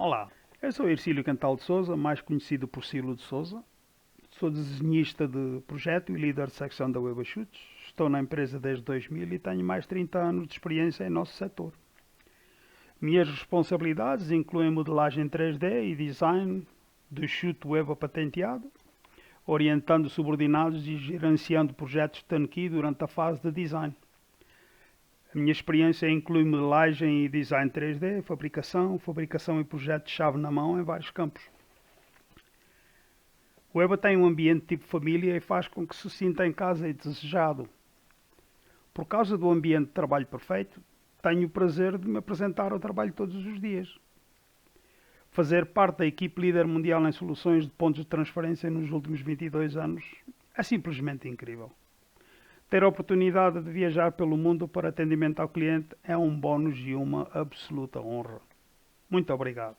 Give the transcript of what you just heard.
Olá, eu sou Ercílio Cantal de Souza, mais conhecido por Silo de Souza. Sou desenhista de projeto e líder de secção da Webachutes. Estou na empresa desde 2000 e tenho mais de 30 anos de experiência em nosso setor. Minhas responsabilidades incluem modelagem 3D e design do chute web patenteado, orientando subordinados e gerenciando projetos de turnkey durante a fase de design. A minha experiência inclui modelagem e design 3D, fabricação e projetos-chave na mão em vários campos. O EBA tem um ambiente tipo família e faz com que se sinta em casa e desejado. Por causa do ambiente de trabalho perfeito, tenho o prazer de me apresentar ao trabalho todos os dias. Fazer parte da equipe líder mundial em soluções de pontos de transferência nos últimos 22 anos é simplesmente incrível. Ter a oportunidade de viajar pelo mundo para atendimento ao cliente é um bónus e uma absoluta honra. Muito obrigado.